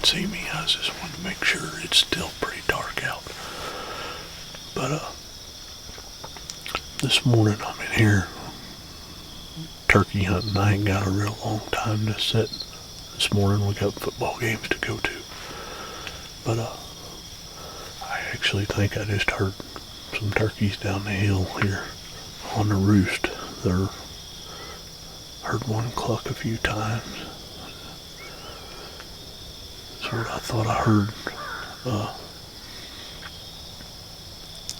can't see me. I just want to make sure it's still pretty dark out. But this morning I'm in here turkey hunting. I ain't got a real long time to sit. This morning we got football games to go to. But I actually think I just heard some turkeys down the hill here on the roost. Heard one cluck a few times. That's what I thought I heard.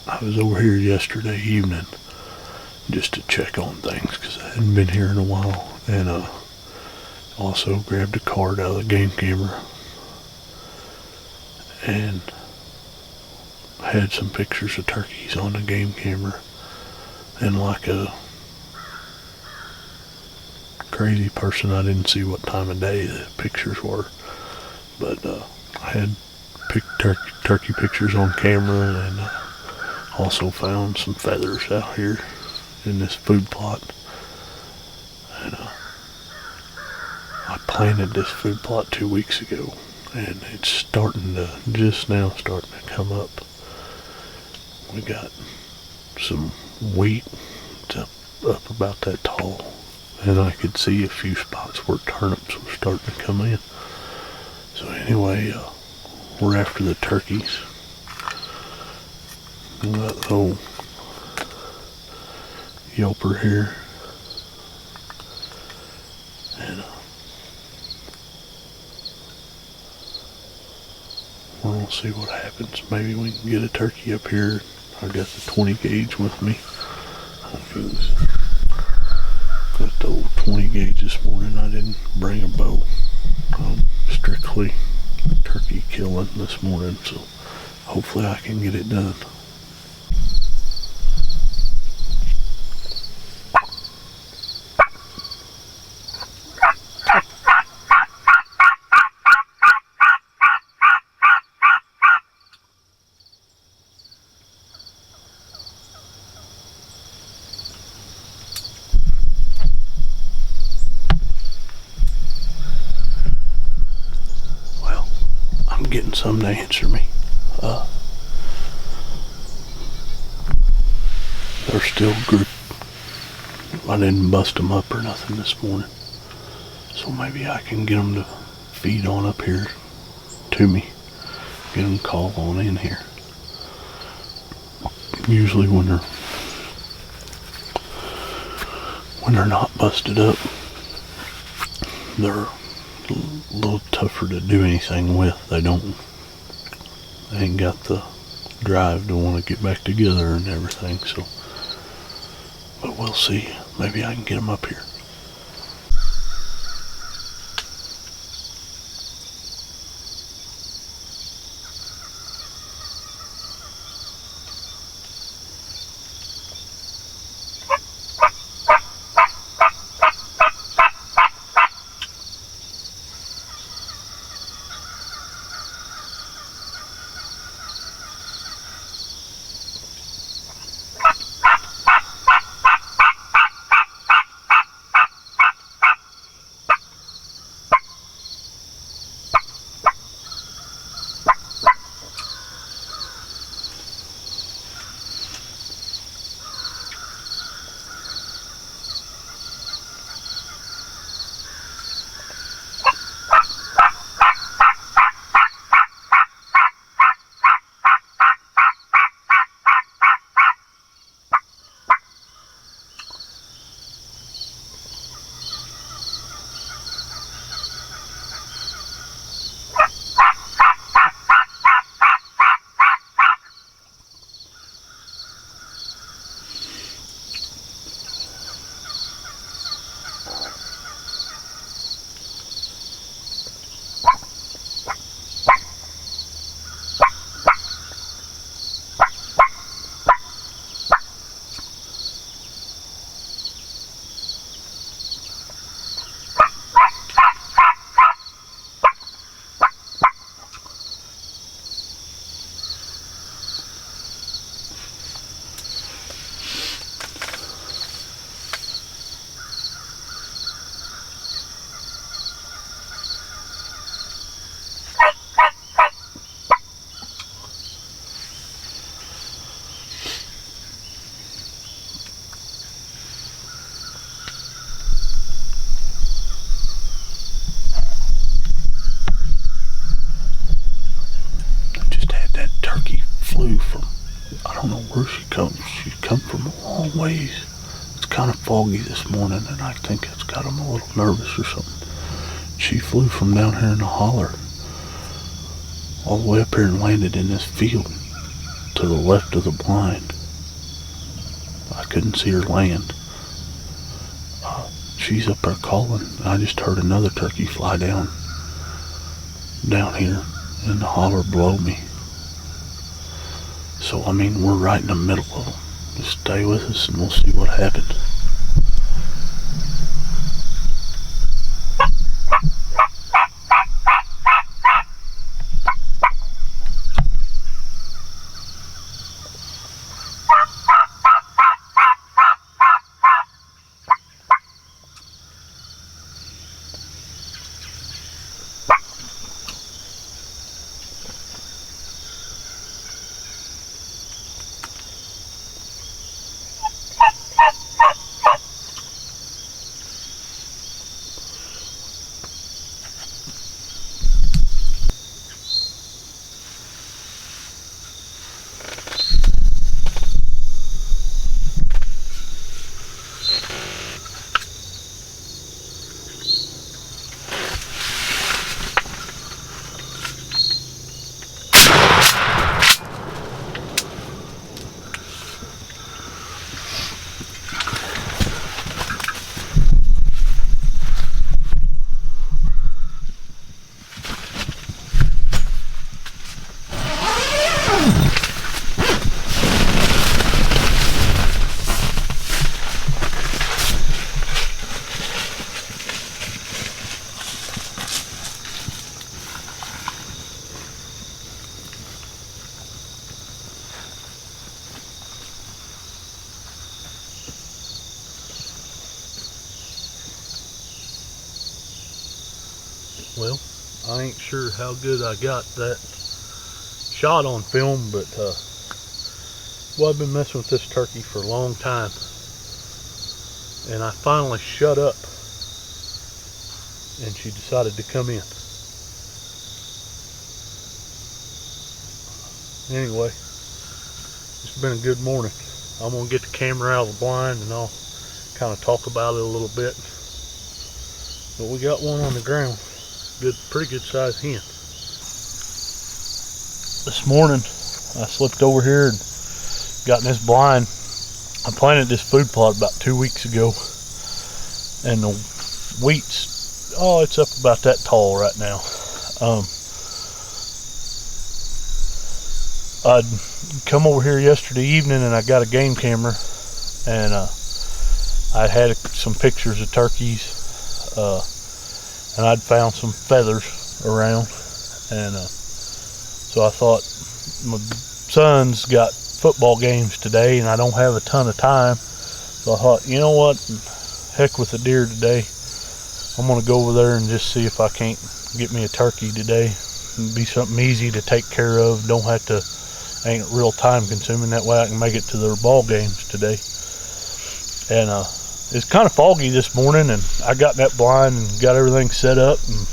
I was over here yesterday evening just to check on things because I hadn't been here in a while, and also grabbed a card out of the game camera and had some pictures of turkeys on the game camera, and like a crazy person, I didn't see what time of day the pictures were, but I had turkey pictures on camera, and also found some feathers out here in this food plot. And I planted this food plot 2 weeks ago, and it's just now starting to come up. We got some wheat up about that tall, and I could see a few spots where turnips were starting to come in. So anyway, we're after the turkeys. We got the old yelper here, and we're gonna see what happens. Maybe we can get a turkey up here. I got the 20 gauge with me. Got the old 20 gauge this morning. I didn't bring a bow. Strictly turkey killing this morning, so hopefully I can get it done. Getting some to answer me. They're still grouped. I didn't bust them up or nothing this morning, so maybe I can get them to feed on up here to me. Get them called on in here. Usually when they're not busted up, they're a little tougher to do anything with. They ain't got the drive to want to get back together and everything, so, but we'll see. Maybe I can get them up here. I don't know where she comes. She come from a long ways. It's kind of foggy this morning, and I think it's got them a little nervous or something. She flew from down here in the holler all the way up here and landed in this field to the left of the blind. I couldn't see her land. She's up there calling. I just heard another turkey fly down here in the holler below me. So, I mean, we're right in the middle of them. Just stay with us and we'll see what happens. Well, I ain't sure how good I got that shot on film, but well, I've been messing with this turkey for a long time, and I finally shut up, and she decided to come in. Anyway, it's been a good morning. I'm gonna get the camera out of the blind and I'll kind of talk about it a little bit. But we got one on the ground. Pretty good sized hen. This morning I slipped over here and got in this blind. I planted this food plot about 2 weeks ago, and the wheat's, oh, it's up about that tall right now. I'd come over here yesterday evening and I got a game camera, and I had some pictures of turkeys, and I'd found some feathers around, and so I thought, my son's got football games today and I don't have a ton of time, so I thought, you know what, heck with the deer today. I'm gonna go over there and just see if I can't get me a turkey today. It'd be something easy to take care of, don't have to, ain't real time consuming, that way I can make it to their ball games today. And it's kind of foggy this morning, and I got in that blind and got everything set up, and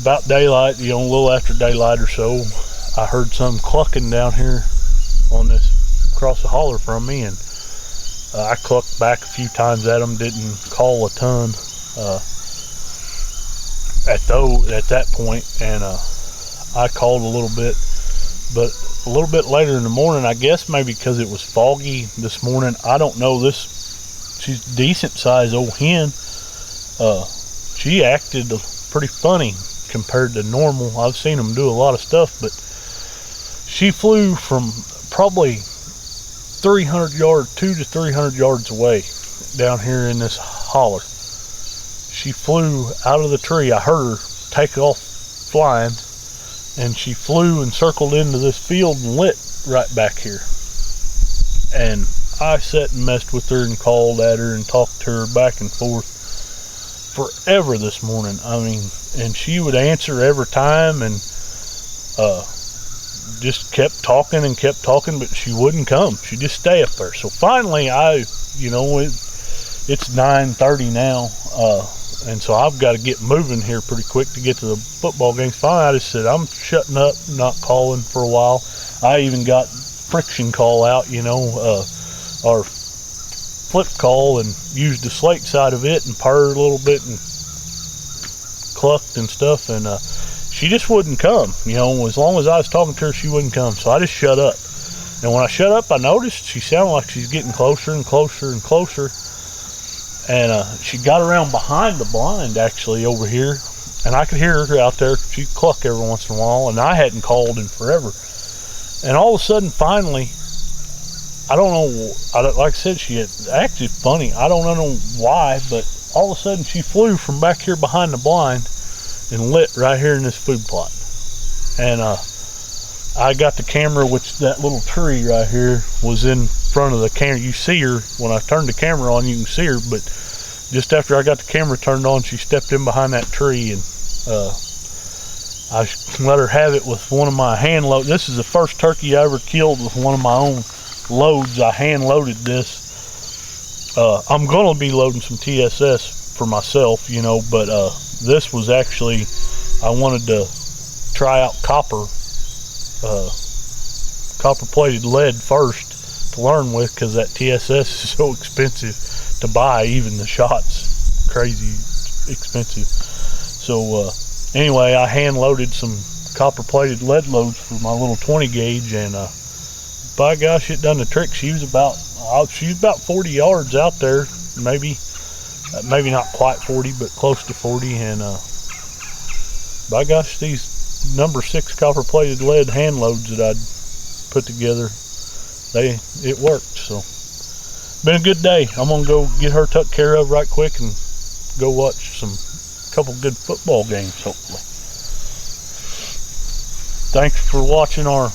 about daylight, you know, a little after daylight or so, I heard some clucking down here on this, across the holler from me, and I clucked back a few times at them, didn't call a ton at that point, and I called a little bit, but a little bit later in the morning, I guess maybe because it was foggy this morning, I don't know, she's a decent sized old hen. She acted pretty funny compared to normal. I've seen them do a lot of stuff, but she flew from probably 200 to 300 yards away down here in this holler. She flew out of the tree. I heard her take off flying, and she flew and circled into this field and lit right back here. And I sat and messed with her and called at her and talked to her back and forth forever this morning. I mean, and she would answer every time, and just kept talking, but she wouldn't come. She'd just stay up there. So finally, it's 9:30 now, and so I've got to get moving here pretty quick to get to the football games. Finally, I just said, I'm shutting up, not calling for a while. I even got friction call out, you know, our flip call, and used the slate side of it and purred a little bit and clucked and stuff, and she just wouldn't come. You know, as long as I was talking to her, she wouldn't come. So I just shut up. And when I shut up, I noticed she sounded like she's getting closer and closer and closer. And she got around behind the blind, actually, over here. And I could hear her out there. She'd cluck every once in a while, and I hadn't called in forever. And all of a sudden, finally, I don't know, like I said, she had acted funny. I don't know why, but all of a sudden she flew from back here behind the blind and lit right here in this food plot. And I got the camera, which that little tree right here was in front of the camera. You see her when I turned the camera on, you can see her, but just after I got the camera turned on, she stepped in behind that tree, and I let her have it with one of my hand load. This is the first turkey I ever killed with one of my own loads. I hand loaded this. I'm gonna be loading some TSS for myself, you know, but this was actually, I wanted to try out copper plated lead first to learn with, because that TSS is so expensive to buy. Even the shots crazy expensive. So anyway, I hand loaded some copper plated lead loads for my little 20 gauge, and by gosh, it done the trick. She was about 40 yards out there, maybe not quite 40, but close to 40. And by gosh, these number 6 copper plated lead hand loads that I'd put together, it worked. So been a good day. I'm gonna go get her took care of right quick and go watch couple good football games, hopefully. Thanks for watching our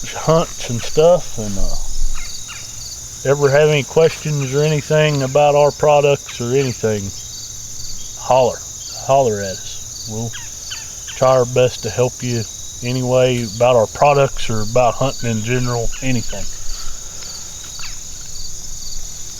hunts and stuff, and ever have any questions or anything about our products or anything, holler at us. We'll try our best to help you anyway about our products or about hunting in general, anything.